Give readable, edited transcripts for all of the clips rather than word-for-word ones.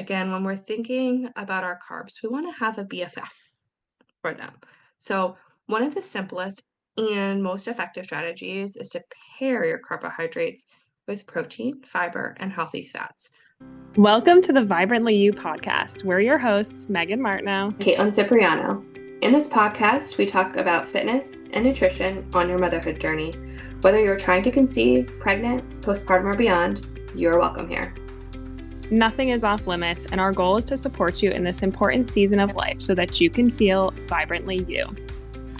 Again, when we're thinking about our carbs, we want to have a BFF for them. So, one of the simplest and most effective strategies is to pair your carbohydrates with protein, fiber, and healthy fats. Welcome to the Vibrantly You podcast. We're your hosts, Megan Martineau. Caitlin Cipriano. In this podcast, we talk about fitness and nutrition on your motherhood journey. Whether you're trying to conceive, pregnant, postpartum, or beyond, you're welcome here. Nothing is off limits, and our goal is to support you in this important season of life so that you can feel vibrantly you.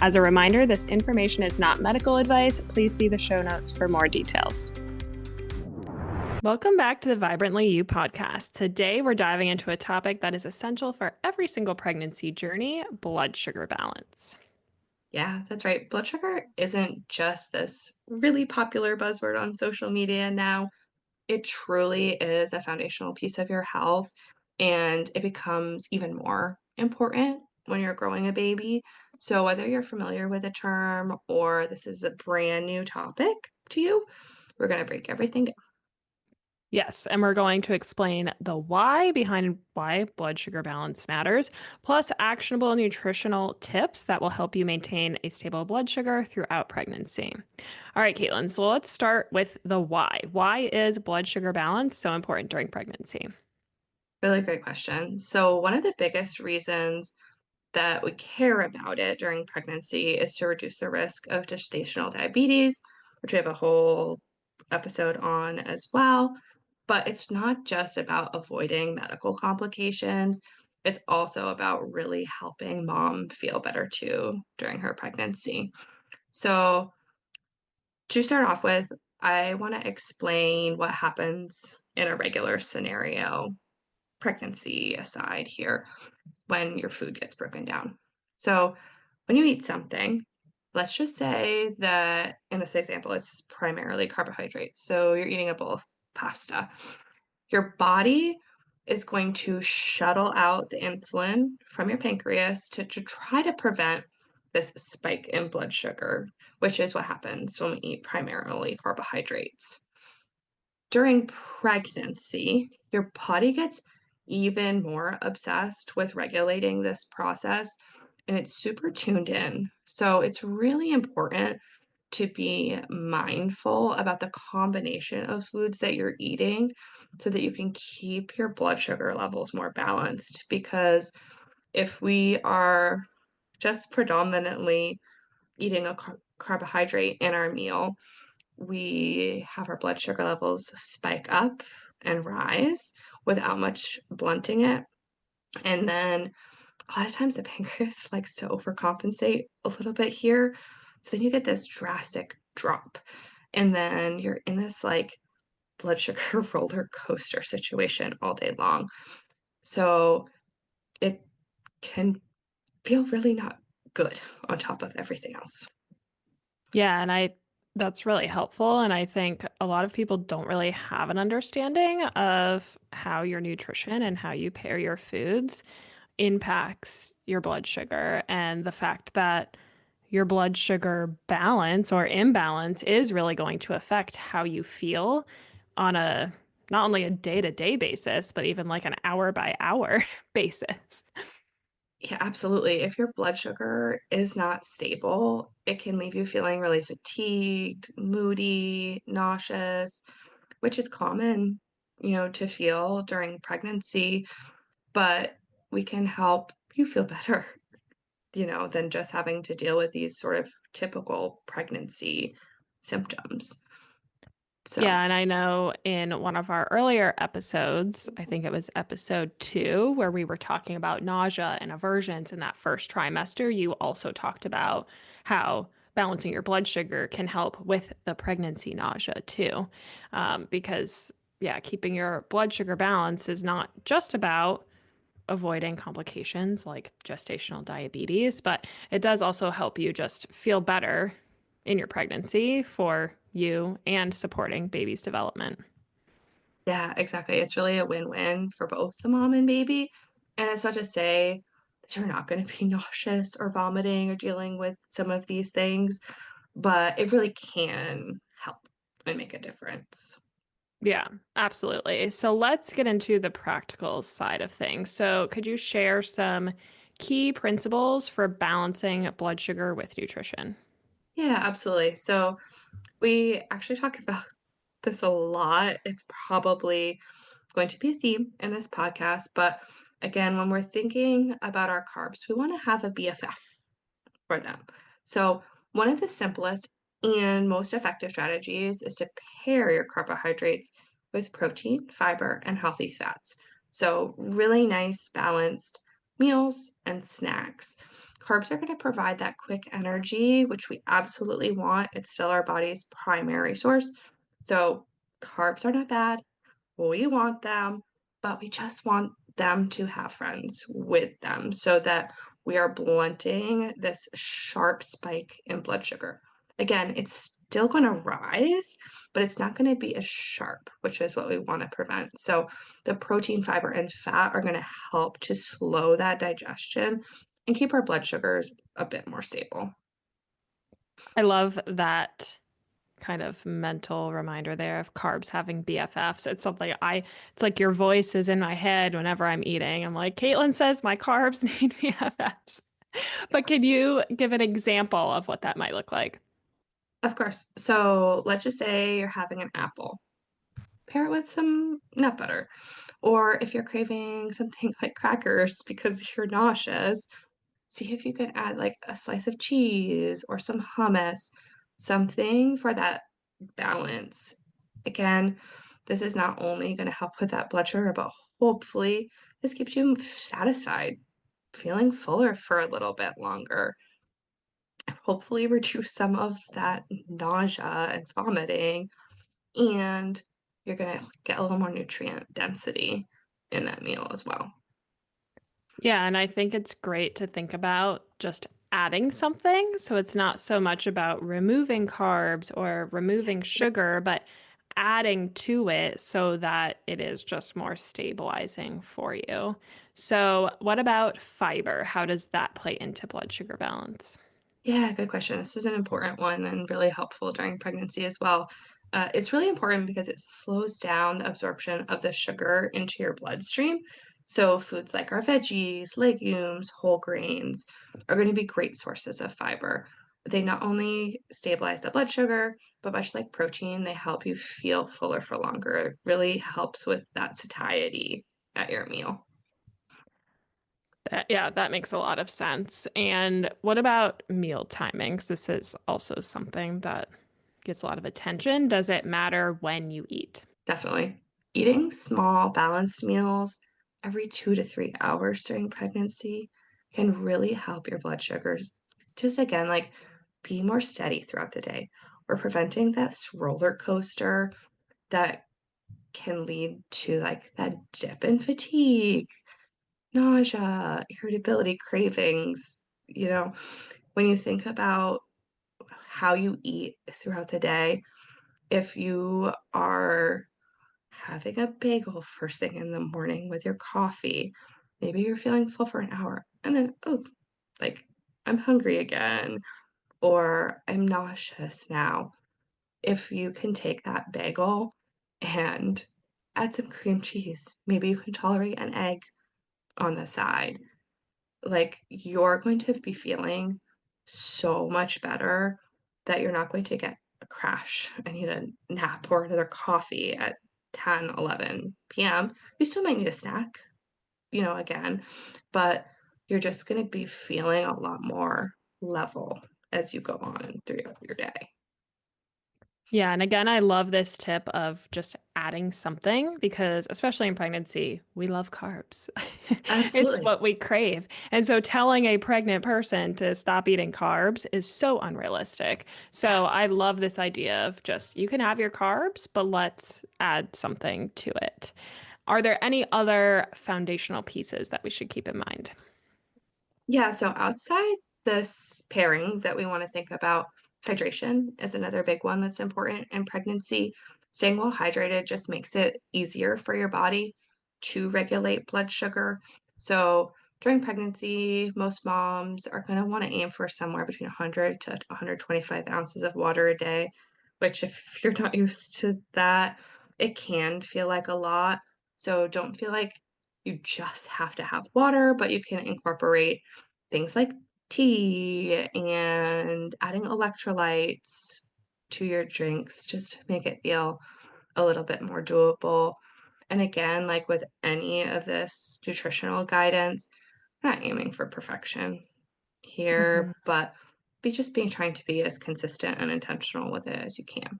As a reminder, this information is not medical advice. Please see the show notes for more details. Welcome back to the Vibrantly You podcast. Today, we're diving into a topic that is essential for every single pregnancy journey: blood sugar balance. Yeah, that's right. Blood sugar isn't just this really popular buzzword on social media now. It truly is a foundational piece of your health, and it becomes even more important when you're growing a baby. So, whether you're familiar with the term or this is a brand new topic to you, we're going to break everything down. Yes, and we're going to explain the why behind why blood sugar balance matters, plus actionable nutritional tips that will help you maintain a stable blood sugar throughout pregnancy. All right, Caitlin, so let's start with the why. Why is blood sugar balance so important during pregnancy? Really great question. So, one of the biggest reasons that we care about it during pregnancy is to reduce the risk of gestational diabetes, which we have a whole episode on as well. But it's not just about avoiding medical complications. It's also about really helping mom feel better too during her pregnancy. So, to start off with, I want to explain what happens in a regular scenario, pregnancy aside here, when your food gets broken down. So, when you eat something, let's just say that in this example, it's primarily carbohydrates. So, you're eating a bowl of pasta. Your body is going to shuttle out the insulin from your pancreas to try to prevent this spike in blood sugar, which is what happens when we eat primarily carbohydrates. During pregnancy, your body gets even more obsessed with regulating this process and it's super tuned in. So it's really important to be mindful about the combination of foods that you're eating so that you can keep your blood sugar levels more balanced. Because if we are just predominantly eating a carbohydrate in our meal, we have our blood sugar levels spike up and rise without much blunting it. And then a lot of times the pancreas likes to overcompensate a little bit here. So then you get this drastic drop. And then you're in this like blood sugar roller coaster situation all day long. So it can feel really not good on top of everything else. Yeah, and that's really helpful. And I think a lot of people don't really have an understanding of how your nutrition and how you pair your foods impacts your blood sugar, and the fact that your blood sugar balance or imbalance is really going to affect how you feel on a not only a day-to-day basis, but even like an hour by hour basis. Yeah, absolutely. If your blood sugar is not stable, it can leave you feeling really fatigued, moody, nauseous, which is common, to feel during pregnancy, but we can help you feel better, than just having to deal with these sort of typical pregnancy symptoms. So, Yeah, and I know in one of our earlier episodes, I think it was episode 2, where we were talking about nausea and aversions in that first trimester, you also talked about how balancing your blood sugar can help with the pregnancy nausea too. Because, yeah, keeping your blood sugar balance is not just about avoiding complications like gestational diabetes, but it does also help you just feel better in your pregnancy for you and supporting baby's development. yeah, exactly. It's really a win-win for both the mom and baby. And it's not to say that you're not going to be nauseous or vomiting or dealing with some of these things, but it really can help and make a difference. Yeah, absolutely. So let's get into the practical side of things. So, could you share some key principles for balancing blood sugar with nutrition? Yeah, absolutely. So we actually talk about this a lot. It's probably going to be a theme in this podcast. But again, when we're thinking about our carbs, we want to have a BFF for them. So, one of the simplest and most effective strategies is to pair your carbohydrates with protein, fiber, and healthy fats. So, really nice, balanced meals and snacks. Carbs are going to provide that quick energy, which we absolutely want. It's still our body's primary source. So, carbs are not bad. We want them, but we just want them to have friends with them so that we are blunting this sharp spike in blood sugar. Again, it's still going to rise, but it's not going to be as sharp, which is what we want to prevent. So, the protein, fiber, and fat are going to help to slow that digestion and keep our blood sugars a bit more stable. I love that kind of mental reminder there of carbs having BFFs. It's like your voice is in my head whenever I'm eating. I'm like, Caitlin says my carbs need BFFs. But can you give an example of what that might look like? Of course. So, let's just say you're having an apple. Pair it with some nut butter. Or if you're craving something like crackers because you're nauseous, see if you could add like a slice of cheese or some hummus, something for that balance. Again, this is not only going to help with that blood sugar, but hopefully this keeps you satisfied, feeling fuller for a little bit longer. Hopefully, reduce some of that nausea and vomiting, and you're gonna get a little more nutrient density in that meal as well. Yeah, and I think it's great to think about just adding something. So it's not so much about removing carbs or removing sugar, but adding to it so that it is just more stabilizing for you. So, what about fiber? How does that play into blood sugar balance? Yeah, good question. This is an important one and really helpful during pregnancy as well. It's really important because it slows down the absorption of the sugar into your bloodstream. So, foods like our veggies, legumes, whole grains are going to be great sources of fiber. They not only stabilize the blood sugar, but much like protein, they help you feel fuller for longer. It really helps with that satiety at your meal. Yeah, that makes a lot of sense. And what about meal timings? This is also something that gets a lot of attention. Does it matter when you eat? Definitely. Eating small, balanced meals every 2 to 3 hours during pregnancy can really help your blood sugar just again, like be more steady throughout the day. We're preventing this roller coaster that can lead to like that dip in fatigue, nausea, irritability, cravings. When you think about how you eat throughout the day, if you are having a bagel first thing in the morning with your coffee. Maybe you're feeling full for an hour and then, oh, like I'm hungry again or I'm nauseous now. If you can take that bagel and add some cream cheese, maybe you can tolerate an egg on the side. Like you're going to be feeling so much better that you're not going to get a crash. I need a nap or another coffee at 10, 11 p.m. You still might need a snack, again, but you're just going to be feeling a lot more level as you go on throughout your day. Yeah, and again, I love this tip of just adding something because, especially in pregnancy, we love carbs. It's Absolutely. what we crave. And so, telling a pregnant person to stop eating carbs is so unrealistic. So, I love this idea of just you can have your carbs, but let's add something to it. Are there any other foundational pieces that we should keep in mind? Yeah, so outside this pairing that we want to think about, hydration is another big one that's important in pregnancy. Staying well hydrated just makes it easier for your body to regulate blood sugar. So during pregnancy, most moms are going to want to aim for somewhere between 100 to 125 ounces of water a day, which if you're not used to that, it can feel like a lot. So don't feel like you just have to have water, but you can incorporate things like tea and adding electrolytes to your drinks just to make it feel a little bit more doable. And again, like with any of this nutritional guidance, we're not aiming for perfection here, Mhm. but being trying to be as consistent and intentional with it as you can.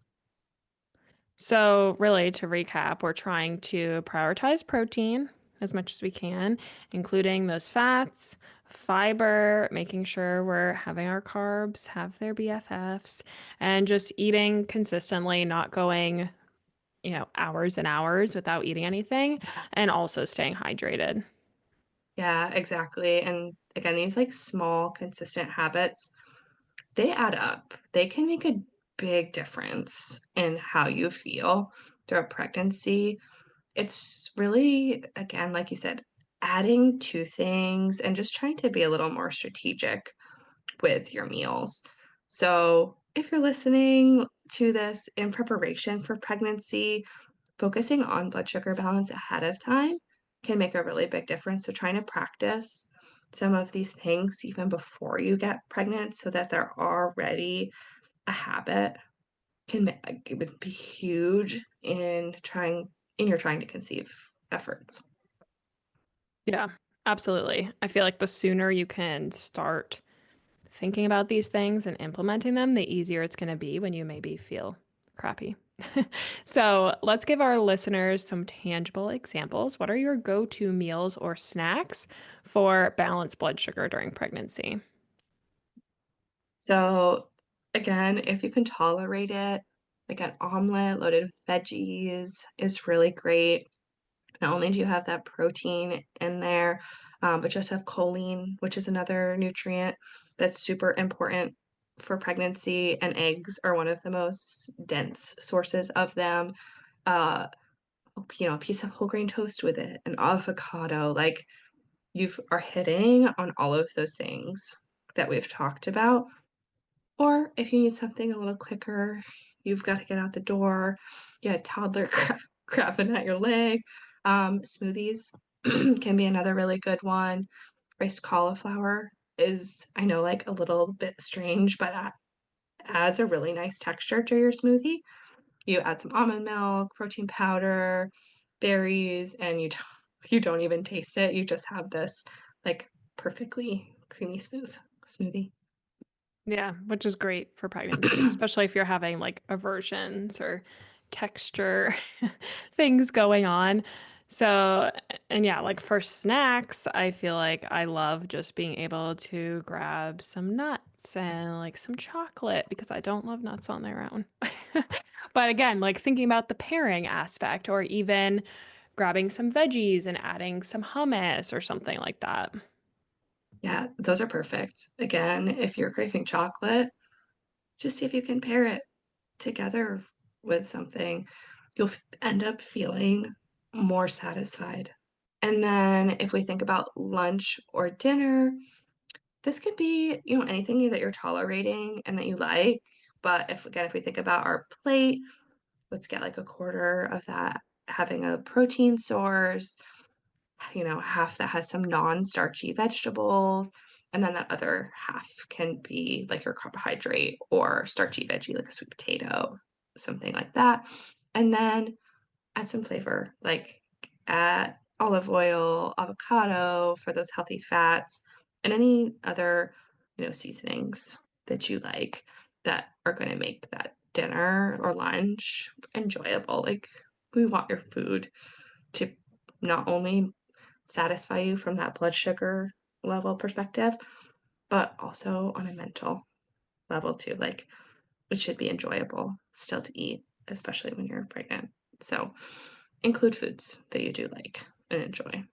So, really, to recap, we're trying to prioritize protein as much as we can, including those fats, fiber, making sure we're having our carbs have their BFFs, and just eating consistently, not going, hours and hours without eating anything, and also staying hydrated. Yeah, exactly. And again, these like small, consistent habits, they add up. They can make a big difference in how you feel throughout pregnancy. It's really, again, like you said, adding to things and just trying to be a little more strategic with your meals. So, if you're listening to this in preparation for pregnancy, focusing on blood sugar balance ahead of time can make a really big difference. So, trying to practice some of these things even before you get pregnant so that they're already a habit it would be huge in your trying to conceive efforts. Yeah, absolutely. I feel like the sooner you can start thinking about these things and implementing them, the easier it's going to be when you maybe feel crappy. So, let's give our listeners some tangible examples. What are your go to meals or snacks for balanced blood sugar during pregnancy? So, again, if you can tolerate it, like an omelet loaded with veggies is really great. Not only do you have that protein in there, but you also have choline, which is another nutrient that's super important for pregnancy, and eggs are one of the most dense sources of them. Uh, a piece of whole grain toast with it, an avocado, like you are hitting on all of those things that we've talked about. Or if you need something a little quicker, you've got to get out the door, get a toddler grabbing at your leg. Smoothies can be another really good one. Riced cauliflower is, I know, like a little bit strange, but adds a really nice texture to your smoothie. You add some almond milk, protein powder, berries, and you don't even taste it. You just have this like perfectly creamy smooth smoothie. Yeah, which is great for pregnancy, especially if you're having like aversions or texture things going on. So, and yeah, like for snacks, I feel like I love just being able to grab some nuts and like some chocolate because I don't love nuts on their own. But again, like thinking about the pairing aspect or even grabbing some veggies and adding some hummus or something like that. Yeah, those are perfect. Again, if you're craving chocolate, just see if you can pair it together with something. You'll end up feeling more satisfied. And then if we think about lunch or dinner, this could be, anything that you're tolerating and that you like. But if we think about our plate, let's get like a quarter of that having a protein source, half that has some non-starchy vegetables, and then that other half can be like your carbohydrate or starchy veggie, like a sweet potato, something like that. And then add some flavor, like add olive oil, avocado for those healthy fats, and any other, seasonings that you like that are going to make that dinner or lunch enjoyable. Like we want your food to not only satisfy you from that blood sugar level perspective, but also on a mental level too. Like it should be enjoyable still to eat, especially when you're pregnant. So include foods that you do like and enjoy.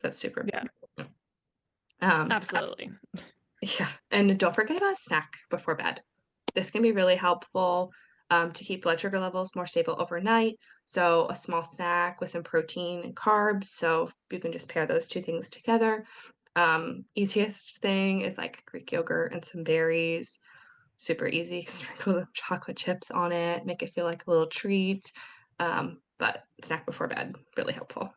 That's super Yeah, important. Um, absolutely. yeah, and don't forget about a snack before bed. This can be really helpful to keep blood sugar levels more stable overnight. So a small snack with some protein and carbs. So you can just pair those two things together. Easiest thing is like Greek yogurt and some berries. Super easy. Sprinkle some chocolate chips on it, make it feel like a little treat. but snack before bed, really helpful.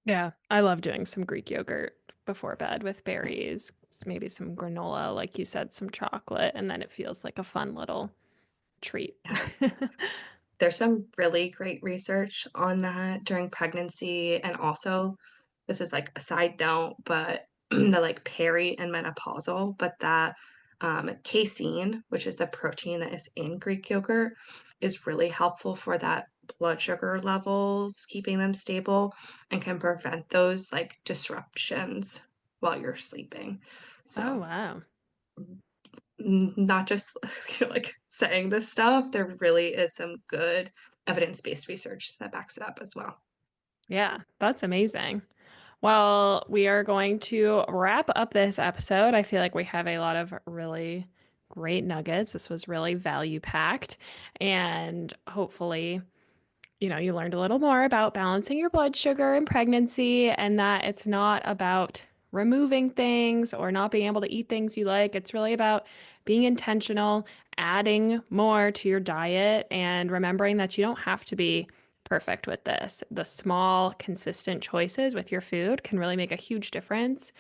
Yeah, I love doing some Greek yogurt before bed with berries, maybe some granola, like you said, some chocolate, and then it feels like a fun little treat. Yeah. There's some really great research on that during pregnancy, and also, this is, like, a side note, but the, like, peri and menopausal, but that, casein, which is the protein that is in Greek yogurt, is really helpful for that blood sugar levels, keeping them stable, and can prevent those, like, disruptions while you're sleeping. Oh, So, wow. not just, like, saying this stuff, there really is some good evidence-based research that backs it up as well. Yeah, that's amazing. Well, we are going to wrap up this episode. I feel like we have a lot of really great nuggets. This was really value packed, and hopefully you learned a little more about balancing your blood sugar in pregnancy and that it's not about removing things or not being able to eat things you like. It's really about being intentional, adding more to your diet, and remembering that you don't have to be perfect with this. The small, consistent choices with your food can really make a huge difference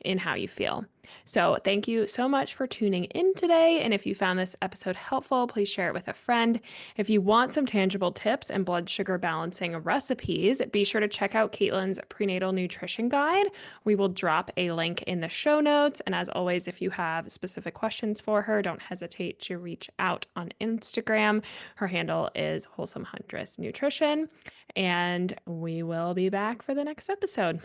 in how you feel. So, thank you so much for tuning in today. And if you found this episode helpful, please share it with a friend. If you want some tangible tips and blood sugar balancing recipes, be sure to check out Caitlin's prenatal nutrition guide. We will drop a link in the show notes. And as always, if you have specific questions for her, don't hesitate to reach out on Instagram. Her handle is Wholesome Huntress Nutrition. And we will be back for the next episode.